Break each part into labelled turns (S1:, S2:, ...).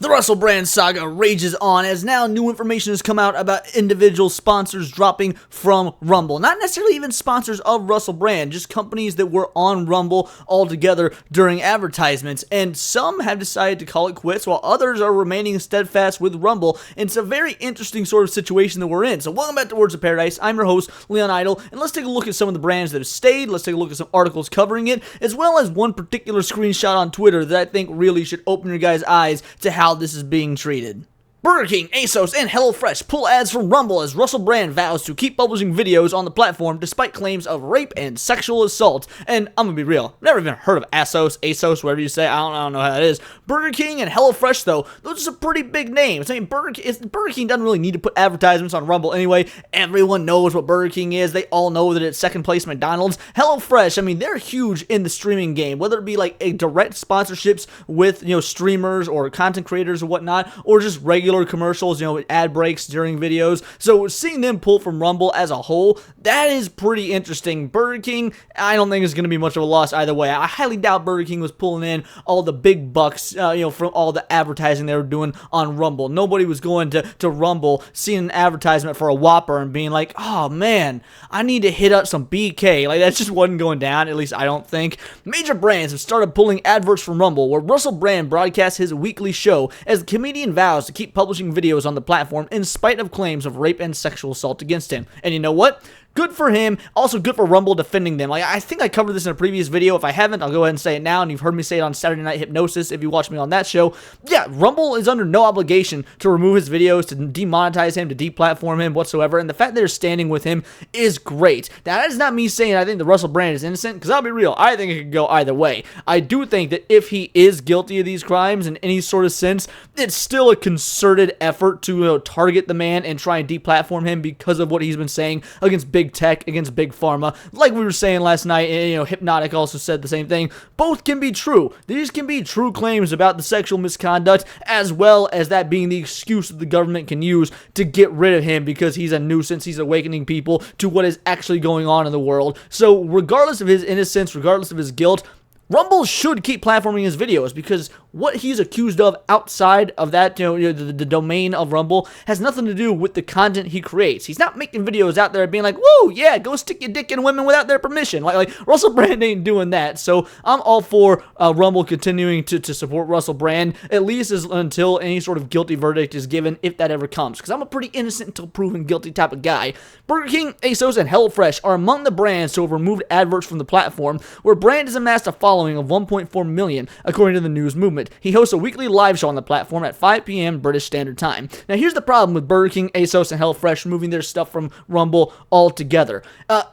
S1: The Russell Brand saga rages on as now new information has come out about individual sponsors dropping from Rumble. Not necessarily even sponsors of Russell Brand, just companies that were on Rumble altogether during advertisements. And some have decided to call it quits while others are remaining steadfast with Rumble. And it's a very interesting sort of situation that we're in. So welcome back to Words of Paradise. I'm your host, Leon Idle, and let's take a look at some of the brands that have stayed. Let's take a look at some articles covering it, as well as one particular screenshot on Twitter that I think really should open your guys' eyes to how this is being treated. Burger King, ASOS, and HelloFresh pull ads from Rumble as Russell Brand vows to keep publishing videos on the platform despite claims of rape and sexual assault. And I'm gonna be real, I've never even heard of ASOS, whatever you say, I don't know how that is. Burger King and HelloFresh, though, those are some pretty big names. I mean, Burger King doesn't really need to put advertisements on Rumble anyway. Everyone knows what Burger King is. They all know that it's second place McDonald's. HelloFresh, I mean, they're huge in the streaming game, whether it be like a direct sponsorships with, streamers or content creators or whatnot, or just regular commercials, ad breaks during videos. So seeing them pull from Rumble as a whole, that is pretty interesting. Burger King, I don't think is going to be much of a loss either way. I highly doubt Burger King was pulling in all the big bucks, from all the advertising they were doing on Rumble. Nobody was going to Rumble, seeing an advertisement for a Whopper and being like, oh man, I need to hit up some BK. Like, that just wasn't going down, at least I don't think. Major brands have started pulling adverts from Rumble, where Russell Brand broadcasts his weekly show as the comedian vows to keep publishing videos on the platform in spite of claims of rape and sexual assault against him. And you know what? Good for him. Also good for Rumble defending them. Like, I think I covered this in a previous video. If I haven't, I'll go ahead and say it now, and you've heard me say it on Saturday Night Hypnosis if you watch me on that show. Yeah, Rumble is under no obligation to remove his videos, to demonetize him, to deplatform him whatsoever, and the fact that they're standing with him is great. Now, that is not me saying I think the Russell Brand is innocent, because I'll be real, I think it could go either way. I do think that if he is guilty of these crimes in any sort of sense, it's still a concerted effort to target the man and try and deplatform him because of what he's been saying against big tech, against big pharma. Like we were saying last night, Hypnotic also said the same thing. Both can be true. These can be true claims about the sexual misconduct, as well as that being the excuse that the government can use to get rid of him because he's a nuisance. He's awakening people to what is actually going on in the world. So regardless of his innocence, regardless of his guilt, Rumble should keep platforming his videos, because what he's accused of outside of that, the domain of Rumble has nothing to do with the content he creates. He's not making videos out there being like, woo, yeah, go stick your dick in women without their permission. Like Russell Brand ain't doing that. So I'm all for Rumble continuing to support Russell Brand, at least until any sort of guilty verdict is given, if that ever comes. Because I'm a pretty innocent until proven guilty type of guy. Burger King, ASOS, and HelloFresh are among the brands to have removed adverts from the platform, where Brand has amassed a following of 1.4 million, according to the news movement. He hosts a weekly live show on the platform at 5 p.m. British Standard Time. Now, here's the problem with Burger King, ASOS, and HelloFresh moving their stuff from Rumble altogether.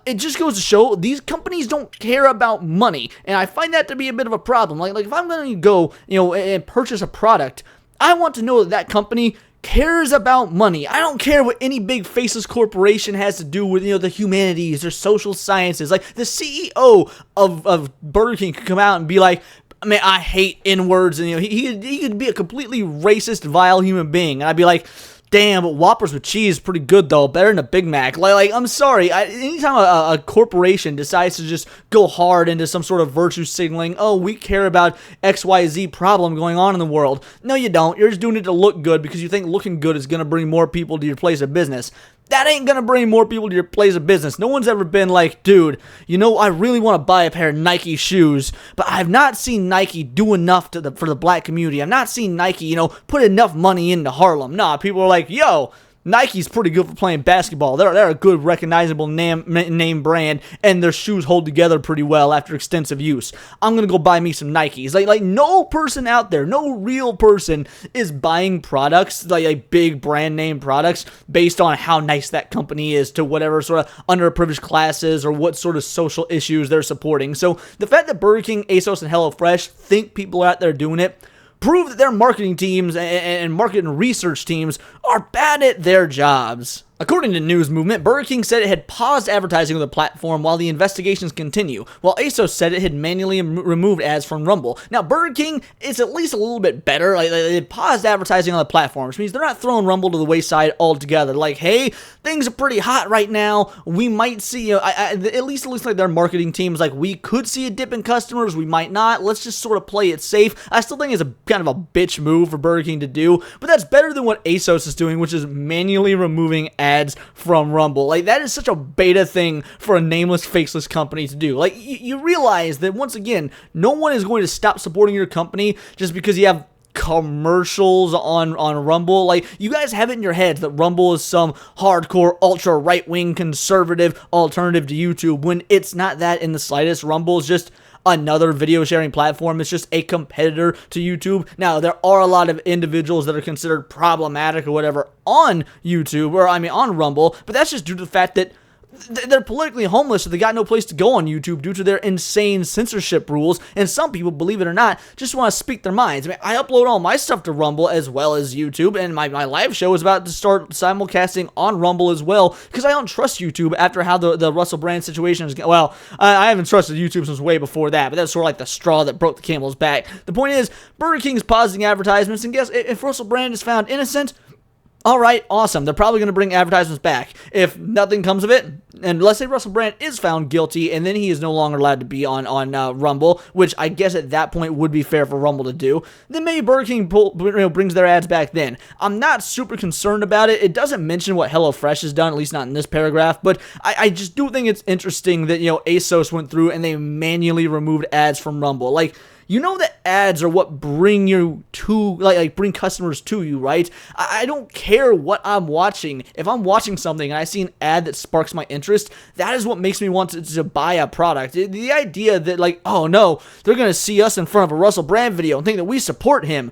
S1: It just goes to show these companies don't care about money, and I find that to be a bit of a problem. Like if I'm going to go, and purchase a product, I want to know that company cares about money. I don't care what any big faceless corporation has to do with, the humanities or social sciences. Like, the CEO of Burger King could come out and be like, man, I hate N-words, and he could be a completely racist, vile human being, and I'd be like, damn, but Whoppers with cheese is pretty good, though. Better than a Big Mac. Like I'm sorry. Anytime a corporation decides to just go hard into some sort of virtue signaling, oh, we care about XYZ problem going on in the world. No, you don't. You're just doing it to look good because you think looking good is going to bring more people to your place of business. That ain't gonna bring more people to your place of business. No one's ever been like, dude, I really want to buy a pair of Nike shoes, but I've not seen Nike do enough for the black community. I've not seen Nike, put enough money into Harlem. Nah, people are like, yo, Nike's pretty good for playing basketball. They're a good, recognizable name brand, and their shoes hold together pretty well after extensive use. I'm going to go buy me some Nikes. Like no person out there, no real person is buying products, like big brand name products, based on how nice that company is to whatever sort of underprivileged classes or what sort of social issues they're supporting. So the fact that Burger King, ASOS, and HelloFresh think people are out there doing it prove that their marketing teams and market and research teams are bad at their jobs. According to News Movement, Burger King said it had paused advertising on the platform while the investigations continue, while ASOS said it had manually removed ads from Rumble. Now, Burger King is at least a little bit better. Like, they paused advertising on the platform, which means they're not throwing Rumble to the wayside altogether. Like, hey, things are pretty hot right now. We might see, at least it looks like their marketing team is like, we could see a dip in customers, we might not. Let's just sort of play it safe. I still think it's a kind of a bitch move for Burger King to do, but that's better than what ASOS is doing, which is manually removing ads from Rumble. Like, that is such a beta thing for a nameless, faceless company to do. Like, you realize that, once again, no one is going to stop supporting your company just because you have commercials on Rumble. Like, you guys have it in your heads that Rumble is some hardcore, ultra right-wing conservative alternative to YouTube, when it's not that in the slightest. Rumble is just another video sharing platform. It's just a competitor to YouTube. Now, there are a lot of individuals that are considered problematic or whatever on YouTube, or on Rumble, but that's just due to the fact that they're politically homeless, so they got no place to go on YouTube due to their insane censorship rules, and some people, believe it or not, just want to speak their minds. I upload all my stuff to Rumble as well as YouTube, and my live show is about to start simulcasting on Rumble as well, because I don't trust YouTube after how the Russell Brand situation is. Well, I haven't trusted YouTube since way before that, but that's sort of like the straw that broke the camel's back. The point is, Burger King's pausing advertisements, and guess, if Russell Brand is found innocent, all right, awesome. They're probably going to bring advertisements back. If nothing comes of it, and let's say Russell Brand is found guilty, and then he is no longer allowed to be on Rumble, which I guess at that point would be fair for Rumble to do, then maybe Burger King brings their ads back then. I'm not super concerned about it. It doesn't mention what HelloFresh has done, at least not in this paragraph, but I just do think it's interesting that, ASOS went through and they manually removed ads from Rumble. Like, you know that ads are what bring you to, bring customers to you, right? I don't care what I'm watching. If I'm watching something and I see an ad that sparks my interest, that is what makes me want to buy a product. The idea that, oh no, they're going to see us in front of a Russell Brand video and think that we support him.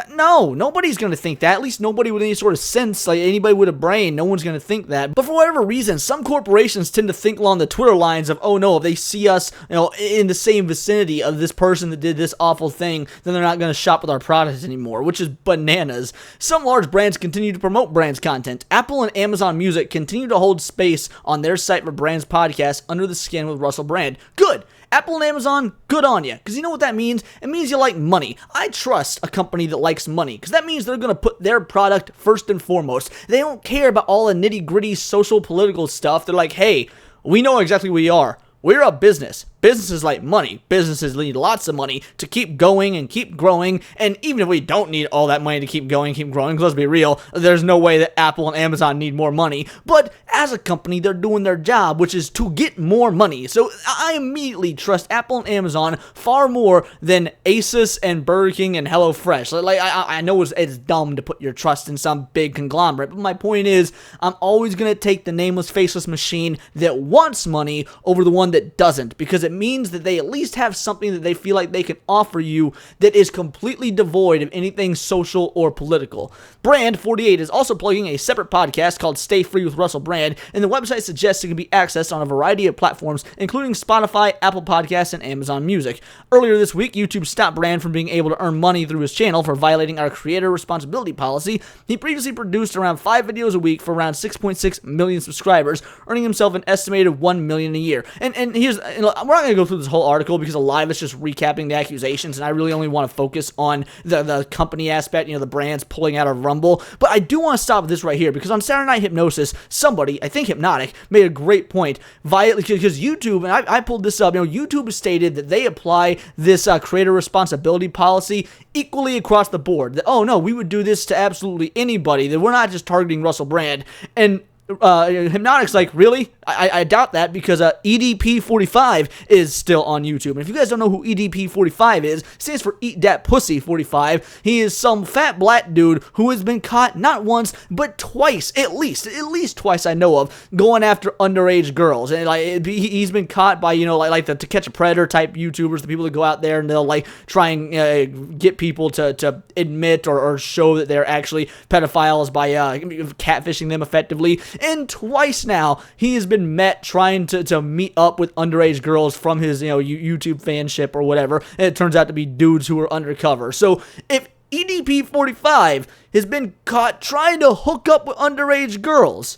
S1: No, nobody's going to think that. At least nobody with any sort of sense, like anybody with a brain, no one's going to think that. But for whatever reason, some corporations tend to think along the Twitter lines of, oh no, if they see us, in the same vicinity of this person that did this awful thing, then they're not going to shop with our products anymore, which is bananas. Some large brands continue to promote brands' content. Apple and Amazon Music continue to hold space on their site for brands' podcasts under the skin with Russell Brand. Good. Apple and Amazon, good on you, because you know what that means? It means you like money. I trust a company that likes money, because that means they're going to put their product first and foremost. They don't care about all the nitty-gritty social, political stuff. They're like, hey, we know exactly who we are. We're a business. Businesses like money. Businesses need lots of money to keep going and keep growing. And even if we don't need all that money to keep going, keep growing, because let's be real, there's no way that Apple and Amazon need more money. But as a company, they're doing their job, which is to get more money. So I immediately trust Apple and Amazon far more than Asus and Burger King and HelloFresh. I know it's dumb to put your trust in some big conglomerate, but my point is, I'm always going to take the nameless, faceless machine that wants money over the one that doesn't, because it means that they at least have something that they feel like they can offer you that is completely devoid of anything social or political. Brand 48 is also plugging a separate podcast called Stay Free with Russell Brand, and the website suggests it can be accessed on a variety of platforms, including Spotify, Apple Podcasts, and Amazon Music. Earlier this week, YouTube stopped Brand from being able to earn money through his channel for violating our creator responsibility policy. He previously produced around 5 videos a week for around 6.6 million subscribers, earning himself an estimated $1 million a year. And here's, we're not going to go through this whole article because a lot of it's just recapping the accusations, and I really only want to focus on the company aspect, the brands pulling out of Rumble. But I do want to stop this right here, because on Saturday Night Hypnosis, somebody, I think Hypnotic, made a great point, because YouTube, and I pulled this up, YouTube has stated that they apply this creator responsibility policy equally across the board. That, oh no, we would do this to absolutely anybody, that we're not just targeting Russell Brand. And Hypnotic's like, really? I doubt that, because EDP45 is still on YouTube. And if you guys don't know who EDP45 is, it stands for Eat Dat Pussy 45. He is some fat black dude who has been caught not once, but twice, at least twice I know of, going after underage girls. And he's been caught by, the To Catch a Predator type YouTubers, the people that go out there and they'll try and get people to admit or show that they're actually pedophiles by catfishing them effectively. And twice now, he has been met trying to meet up with underage girls from his, YouTube fanship or whatever, and it turns out to be dudes who are undercover. So if EDP45 has been caught trying to hook up with underage girls,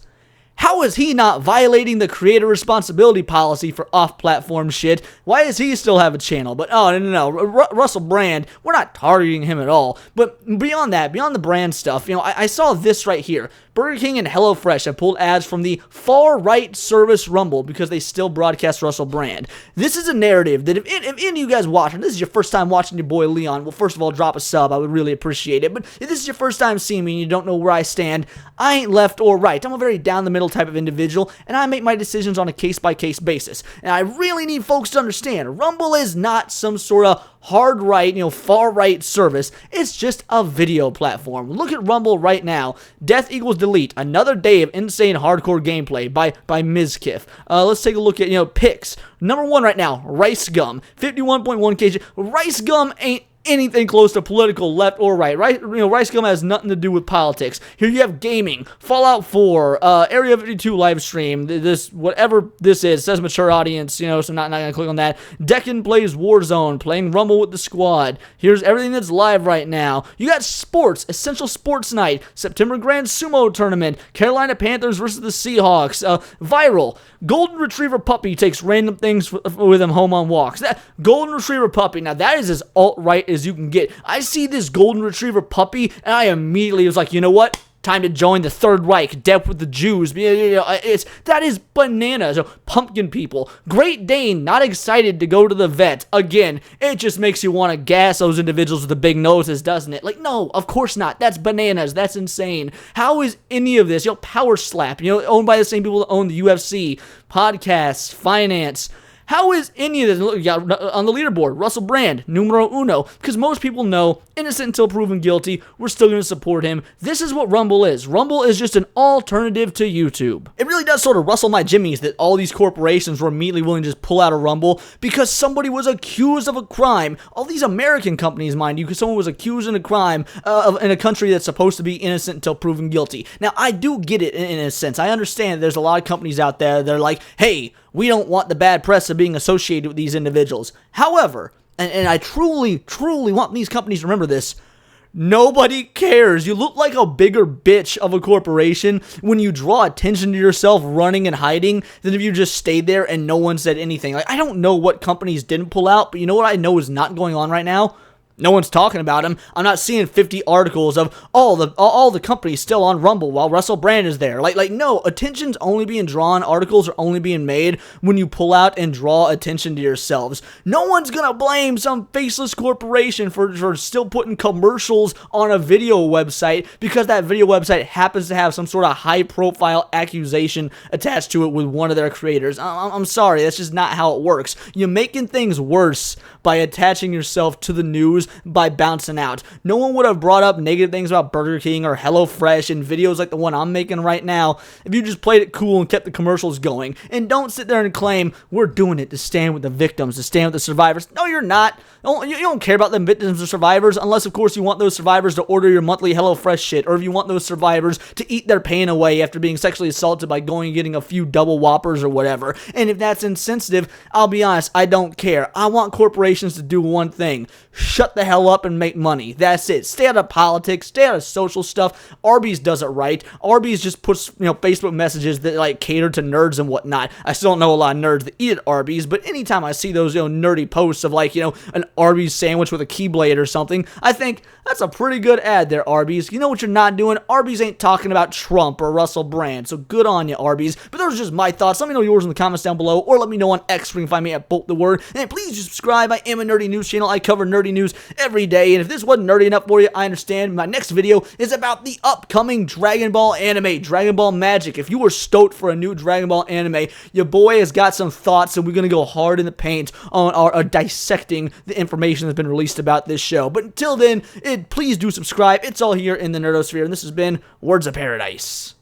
S1: How is he not violating the creator responsibility policy for off-platform shit? Why does he still have a channel? But no. Russell Brand, we're not targeting him at all. But beyond that, beyond the brand stuff, I saw this right here. Burger King and HelloFresh have pulled ads from the far-right service Rumble because they still broadcast Russell Brand. This is a narrative that if any of you guys watching, this is your first time watching your boy Leon, well, first of all, drop a sub. I would really appreciate it. But if this is your first time seeing me and you don't know where I stand, I ain't left or right. I'm a very down-the-middle type of individual, and I make my decisions on a case-by-case basis. And I really need folks to understand, Rumble is not some sort of hard right, far-right service. It's just a video platform. Look at Rumble right now. Death equals delete. Another day of insane hardcore gameplay by Mizkif. Let's take a look at, picks. Number 1 right now, Rice Gum. 51.1 kg. Rice Gum ain't anything close to political left or right. Rice Gum has nothing to do with politics. Here you have gaming, Fallout 4, Area 52 live stream, this, whatever this is, it says mature audience, so not gonna click on that. Deccan plays Warzone, playing Rumble with the squad. Here's everything that's live right now. You got sports, Essential Sports Night, September Grand Sumo Tournament, Carolina Panthers versus the Seahawks, viral, Golden Retriever Puppy takes random things with him home on walks. That Golden Retriever Puppy, now that is as alt-right as you can get. I see this Golden Retriever Puppy, and I immediately was like, you know what? Time to join the Third Reich, depth with the Jews. That is bananas. Pumpkin people. Great Dane, not excited to go to the vet. Again, it just makes you want to gas those individuals with the big noses, doesn't it? Like, no, of course not. That's bananas. That's insane. How is any of this, Power Slap, owned by the same people that own the UFC, podcasts, finance, how is any of this, look, on the leaderboard, Russell Brand, numero uno, because most people know, innocent until proven guilty, we're still going to support him. This is what Rumble is. Rumble is just an alternative to YouTube. It really does sort of rustle my jimmies that all these corporations were immediately willing to just pull out of Rumble because somebody was accused of a crime. All these American companies, mind you, because someone was accused in a crime in a country that's supposed to be innocent until proven guilty. Now, I do get it in a sense. I understand there's a lot of companies out there that are like, hey, we don't want the bad press of being associated with these individuals. However, and I truly want these companies to remember this, nobody cares. You look like a bigger bitch of a corporation when you draw attention to yourself running and hiding than if you just stayed there and no one said anything. Like, I don't know what companies didn't pull out, but you know what I know is not going on right now? No one's talking about him. I'm not seeing 50 articles of all the companies still on Rumble while Russell Brand is there. Like no, attention's only being drawn, articles are only being made when you pull out and draw attention to yourselves. No one's gonna blame some faceless corporation for still putting commercials on a video website because that video website happens to have some sort of high-profile accusation attached to it with one of their creators. I'm sorry, that's just not how it works. You're making things worse by attaching yourself to the news by bouncing out. No one would have brought up negative things about Burger King or HelloFresh in videos like the one I'm making right now if you just played it cool and kept the commercials going. And don't sit there and claim we're doing it to stand with the victims, to stand with the survivors. No, you're not. You don't care about them victims or survivors unless, of course, you want those survivors to order your monthly HelloFresh shit, or if you want those survivors to eat their pain away after being sexually assaulted by going and getting a few double whoppers or whatever. And if that's insensitive, I'll be honest, I don't care. I want corporations to do one thing: shut the hell up and make money. That's it. Stay out of politics, stay out of social stuff. Arby's does it right. Arby's just puts, Facebook messages that like cater to nerds and whatnot. I still don't know a lot of nerds that eat at Arby's, but anytime I see those, nerdy posts of like, an Arby's sandwich with a Keyblade or something, I think that's a pretty good ad there, Arby's. You know what you're not doing? Arby's ain't talking about Trump or Russell Brand, so good on you, Arby's. But those are just my thoughts. Let me know yours in the comments down below, or let me know on X where you can find me at Bolt the Word. And please subscribe. I am a nerdy news channel. I cover nerdy news every day, and if this wasn't nerdy enough for you, I understand. My next video is about the upcoming Dragon Ball anime, Dragon Ball Magic. If you were stoked for a new Dragon Ball anime, your boy has got some thoughts, and we're going to go hard in the paint on our dissecting the information that's been released about this show. But until then, please do subscribe. It's all here in the Nerdosphere, and this has been Words of Paradise.